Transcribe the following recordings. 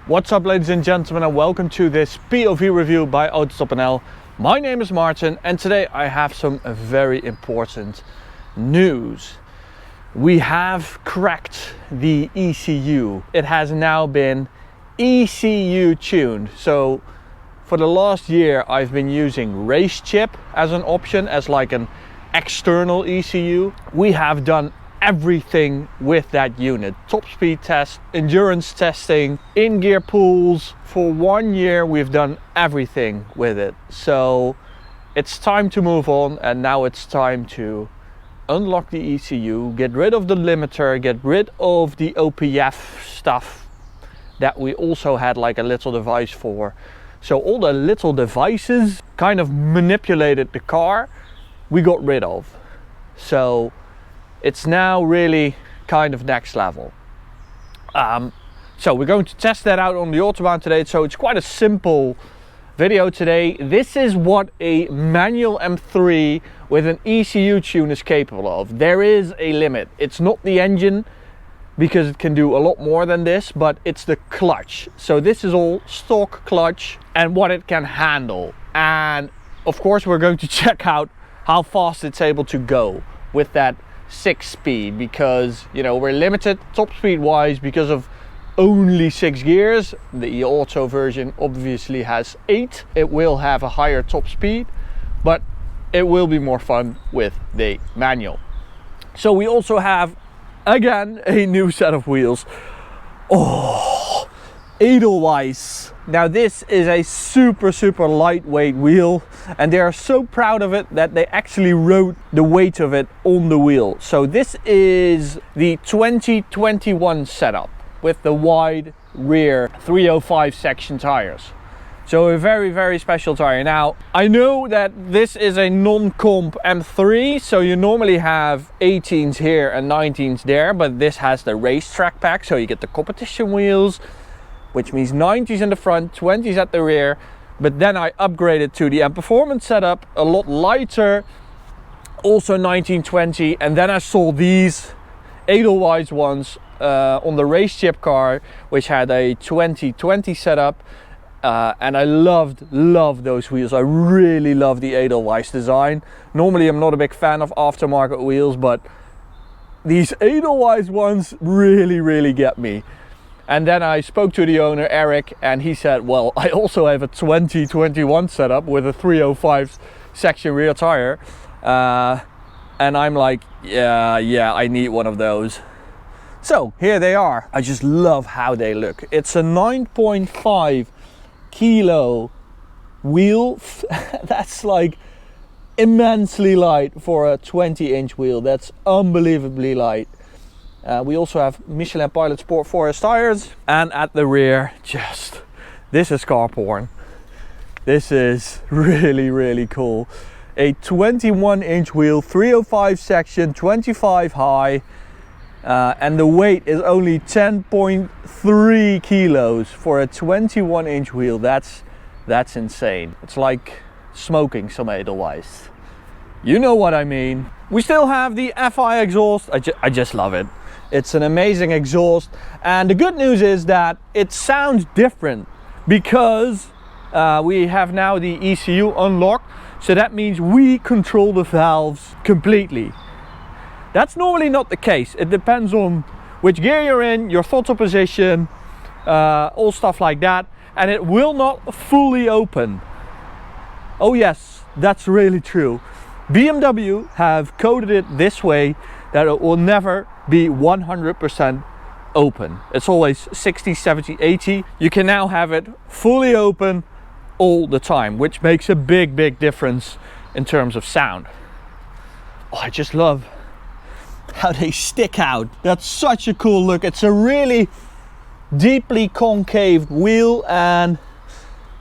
What's up, ladies and gentlemen, and welcome to this POV review by AutoTopNL. My name is Martin, and today I have some very important news. We have cracked the ECU. It has now been ECU tuned. So for the last year I've been using race chip as an option, as like an external ECU. We have done everything with that unit. Top speed test, endurance testing, in-gear pulls. For 1 year we've done everything with it. So it's time to move on, and now it's time to unlock the ECU, get rid of the limiter, get rid of the OPF stuff that we also had like a little device for. So all the little devices kind of manipulated the car, we got rid of. So it's now really kind of next level. So we're going to test that out on the Autobahn today. So it's quite a simple video today. This is what a manual M3 with an ECU tune is capable of. There is a limit. It's not the engine, because it can do a lot more than this, but it's the clutch. So this is all stock clutch and what it can handle. And of course we're going to check out how fast it's able to go with that 6-speed, because you know we're limited top speed wise because of only 6 gears. The auto version obviously has 8. It will have a higher top speed, but it will be more fun with the manual. So we also have again a new set of wheels. Oh, Edelweiss. Now this is a super lightweight wheel, and they are so proud of it that they actually wrote the weight of it on the wheel. So this is the 2021 setup with the wide rear 305 section tires. So a very special tire. Now I know that this is a non-comp M3, so you normally have 18s here and 19s there, but this has the racetrack pack, so you get the competition wheels, which means 90s in the front, 20s at the rear. But then I upgraded to the M Performance setup, a lot lighter, also 1920, and then I saw these Edelweiss ones on the race chip car, which had a 2020 setup. And I love those wheels. I really love the Edelweiss design. Normally I'm not a big fan of aftermarket wheels, but these Edelweiss ones really get me. And then I spoke to the owner, Eric, and he said, well, I also have a 2021 setup with a 305 section rear tire. And I'm like, yeah, I need one of those. So here they are. I just love how they look. It's a 9.5 kilo wheel. That's like immensely light for a 20-inch wheel. That's unbelievably light. We also have Michelin Pilot Sport 4S tires, and at the rear, this is car porn. This is really cool. A 21-inch wheel, 305 section, 25 high, and the weight is only 10.3 kilos for a 21-inch wheel. That's insane. It's like smoking some Edelweiss. You know what I mean. We still have the FI exhaust. I just love it. It's an amazing exhaust, and the good news is that it sounds different because we have now the ECU unlocked. So that means we control the valves completely. That's normally not the case. It depends on which gear you're in, your throttle position, all stuff like that, and it will not fully open. Oh yes, that's really true. BMW have coded it this way that it will never be 100% open. It's always 60, 70, 80. You can now have it fully open all the time, which makes a big difference in terms of sound. Oh, I just love how they stick out. That's such a cool look. It's a really deeply concave wheel, and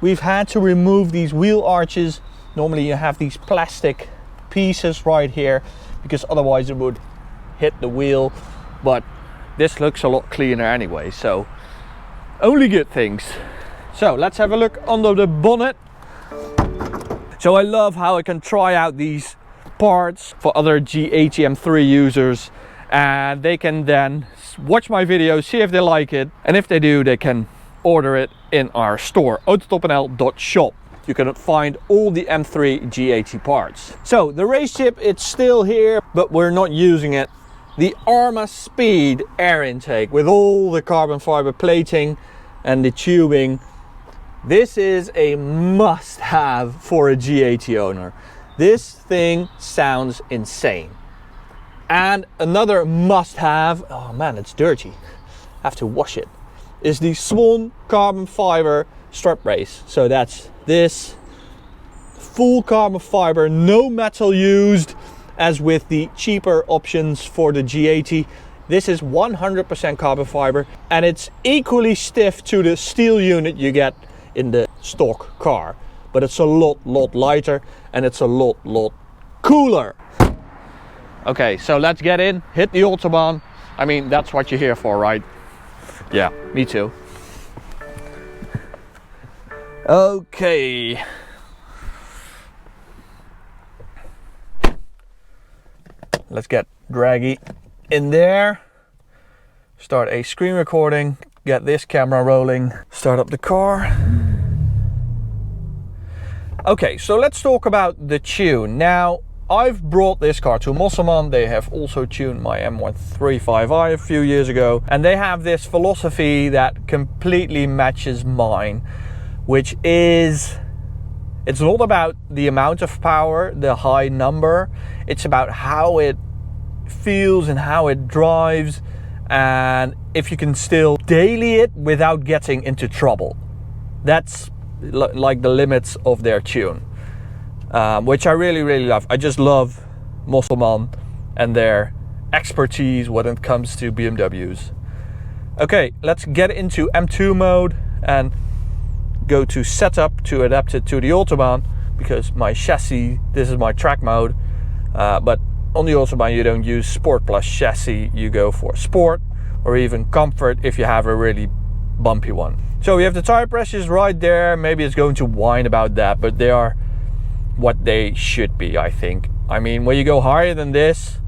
we've had to remove these wheel arches. Normally you have these plastic pieces right here because otherwise it would hit the wheel, but this looks a lot cleaner anyway, so only good things. So let's have a look under the bonnet. So I love how I can try out these parts for other G80 M3 users, and they can then watch my videos, see if they like it, and if they do, they can order it in our store, AutoTopNL.shop. You can find all the M3 G80 parts. So the race chip, it's still here, but we're not using it. The Arma Speed air intake with all the carbon fiber plating and the tubing. This is a must-have for a G80 owner. This thing sounds insane. And another must-have, oh man, it's dirty, I have to wash it, is the Swan carbon fiber strut brace. So that's this, full carbon fiber, no metal used, as with the cheaper options for the G80. This is 100% carbon fiber, and it's equally stiff to the steel unit you get in the stock car, but it's a lot lighter and it's a lot cooler. Okay, so let's get in, hit the Autobahn. I mean, that's what you're here for, right? Yeah, me too. Okay. Let's get Draggy in there. Start a screen recording, get this camera rolling, start up the car. Okay, so let's talk about the tune. Now, I've brought this car to Mosselman. They have also tuned my M135i a few years ago, and they have this philosophy that completely matches mine, which is, it's not about the amount of power, the high number, it's about how it feels and how it drives, and if you can still daily it without getting into trouble. That's like the limits of their tune, which I really love. I just love Mosselman and their expertise when it comes to BMWs. Okay, let's get into M2 mode and go to setup to adapt it to the Autobahn, because my chassis, this is my track mode, but on the Autobahn you don't use Sport plus chassis, you go for Sport or even Comfort if you have a really bumpy one. So we have the tire pressures right there. Maybe it's going to whine about that, but they are what they should be, I think. I mean, when you go higher than this,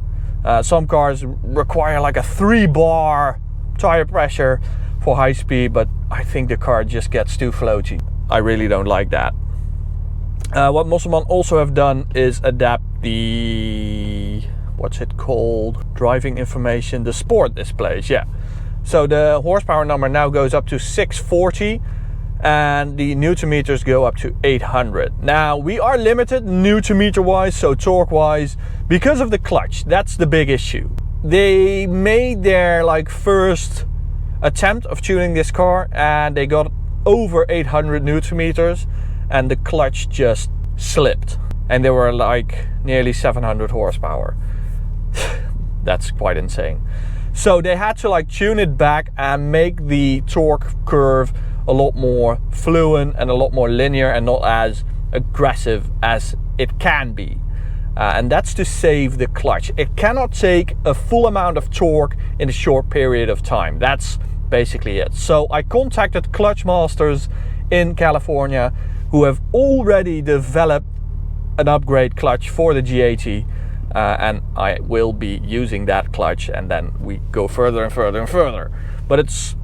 some cars require like a 3-bar tire pressure for high speed, but I think the car just gets too floaty. I really don't like that. What Mosselman also have done is adapt the, what's it called, driving information, the sport displays, yeah. So the horsepower number now goes up to 640 and the Newton meters go up to 800. Now we are limited Newton meter wise, so torque wise, because of the clutch. That's the big issue. They made their like first attempt of tuning this car and they got over 800 Newton meters and the clutch just slipped and they were like nearly 700 horsepower. That's quite insane. So they had to like tune it back and make the torque curve a lot more fluent and a lot more linear and not as aggressive as it can be. And that's to save the clutch. It cannot take a full amount of torque in a short period of time. That's basically it. So I contacted Clutch Masters in California who have already developed an upgrade clutch for the G80. And I will be using that clutch and then we go further and further and further. But it's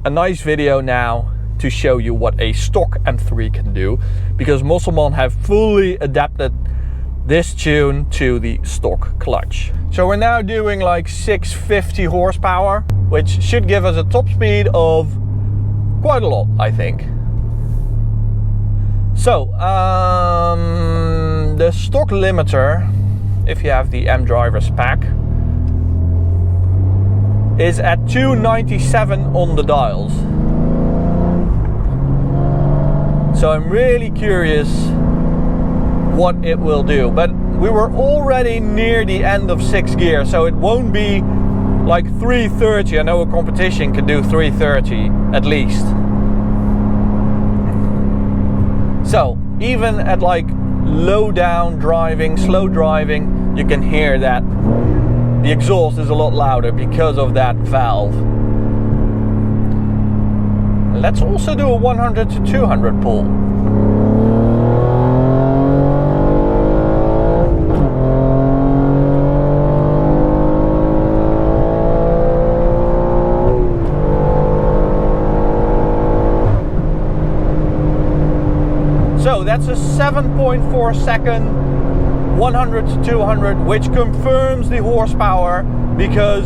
a nice video now to show you what a stock M3 can do, because Mosselman have fully adapted this tune to the stock clutch. So we're now doing like 650 horsepower, which should give us a top speed of quite a lot, I think. So the stock limiter, if you have the M Drivers pack, is at 297 on the dials. So I'm really curious what it will do, but we were already near the end of 6th gear, so it won't be like 330. I know a competition can do 330 at least. So even at like low down driving, slow driving, you can hear that the exhaust is a lot louder because of that valve. Let's also do a 100 to 200 pull. So that's a 7.4 second 100 to 200, which confirms the horsepower, because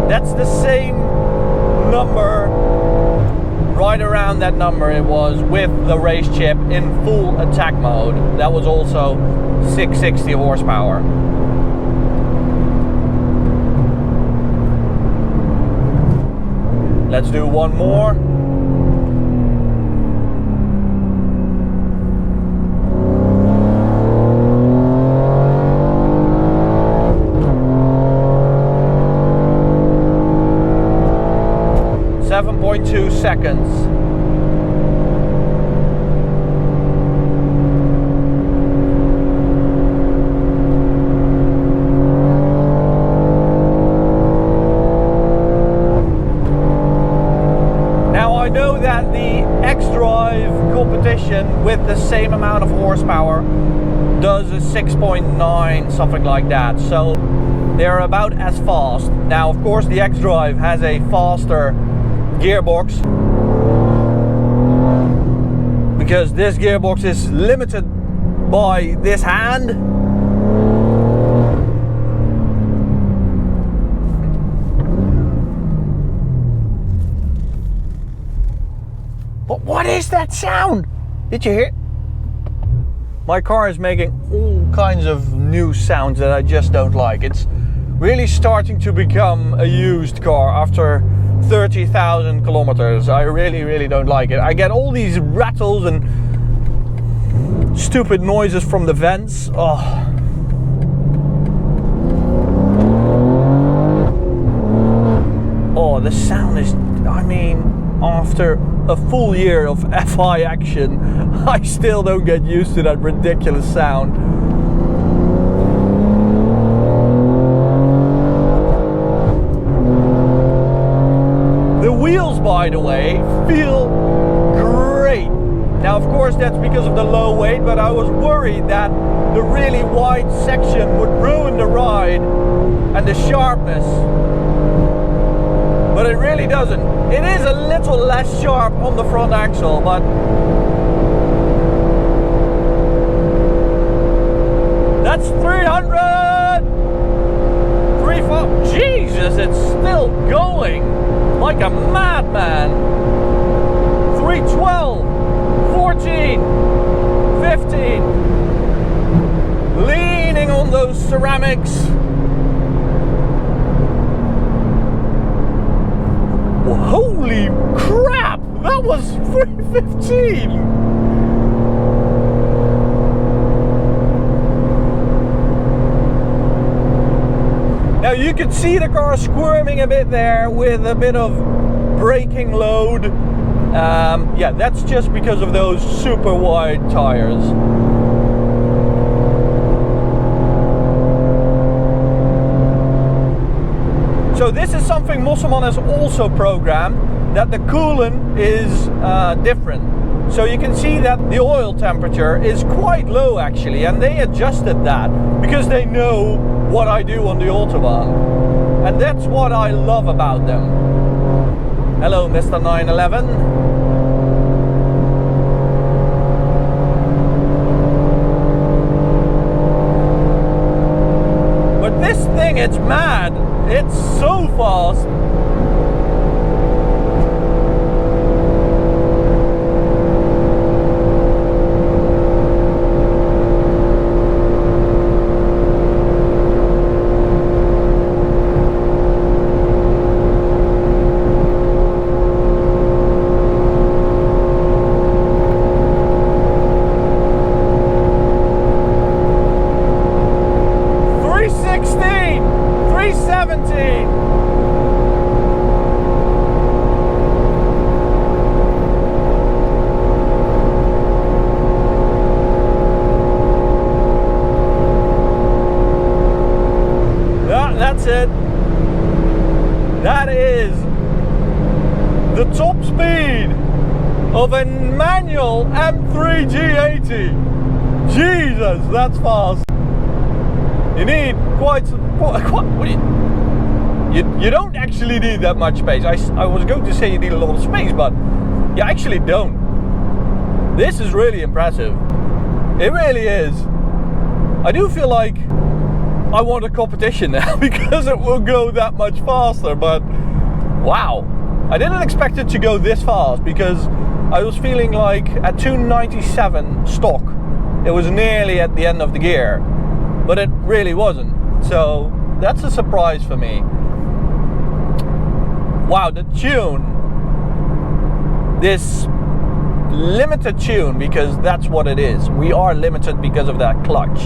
that's the same number, right around that number it was with the race chip in full attack mode. That was also 660 horsepower. Let's do one more. .2 seconds. Now I know that the X-Drive competition with the same amount of horsepower does a 6.9, something like that, so they're about as fast. Now of course the X-Drive has a faster gearbox, because this gearbox is limited by this hand. But what is that sound? Did you hear it? My car is making all kinds of new sounds that I just don't like. It's really starting to become a used car after 30,000 kilometers. I really don't like it. I get all these rattles and stupid noises from the vents. Oh. Oh, the sound is, I mean, after a full year of FI action, I still don't get used to that ridiculous sound. Wheels, by the way, feel great. Now of course that's because of the low weight, but I was worried that the really wide section would ruin the ride and the sharpness, but it really doesn't. It is a little less sharp on the front axle, but that's 300! 340, Jesus, it's still going like a madman. 312, 14, 15, leaning on those ceramics. Holy crap, that was 315. Now you can see the car squirming a bit there with a bit of braking load. Yeah, that's just because of those super wide tires. So this is something Mosselman has also programmed, that the coolant is different. So you can see that the oil temperature is quite low actually, and they adjusted that because they know what I do on the Autobahn. And that's what I love about them. Hello, Mr. 911. But this thing, it's mad. It's so fast. That's it. That is the top speed of a manual M3 G80. Jesus, that's fast. You need quite You don't actually need that much space. I was going to say you need a lot of space, but you actually don't. This is really impressive. It really is. I do feel like I want a competition now because it will go that much faster, but wow. I didn't expect it to go this fast because I was feeling like at 297 stock it was nearly at the end of the gear, but it really wasn't. So that's a surprise for me. Wow, the tune, this limited tune, because that's what it is. We are limited because of that clutch,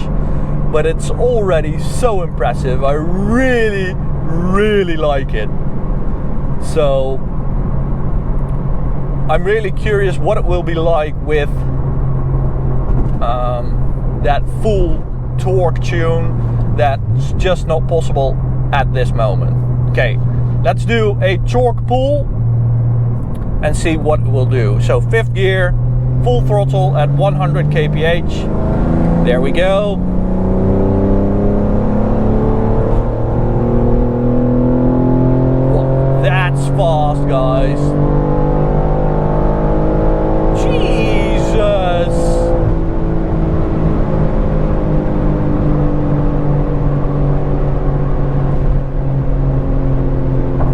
but it's already so impressive. I really, really like it. So I'm really curious what it will be like with that full torque tune that's just not possible at this moment. Okay, let's do a torque pull and see what it will do. So 5th gear, full throttle at 100 kph. There we go. Wow, that's fast, guys. Jesus.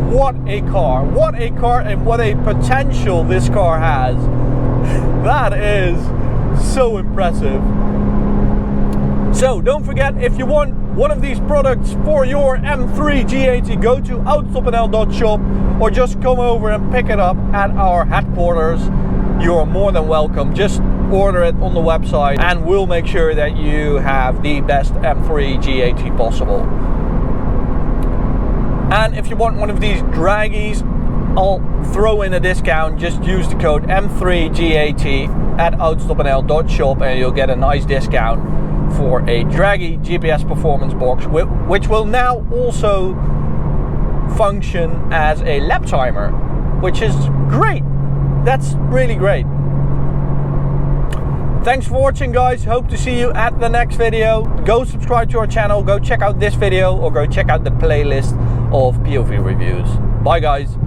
What a car and what a potential this car has. That is so impressive. So don't forget, if you want one of these products for your M3 G80, go to AutoTopNL.shop or just come over and pick it up at our headquarters. You are more than welcome. Just order it on the website and we'll make sure that you have the best M3 G80 possible. And if you want one of these draggies, I'll throw in a discount. Just use the code M3G80 at AutoTopNL.shop and you'll get a nice discount for a draggy GPS performance box, which will now also function as a lap timer, which is great. That's really great. Thanks for watching, guys. Hope to see you at the next video. Go subscribe to our channel, go check out this video, or go check out the playlist of POV reviews. Bye, guys.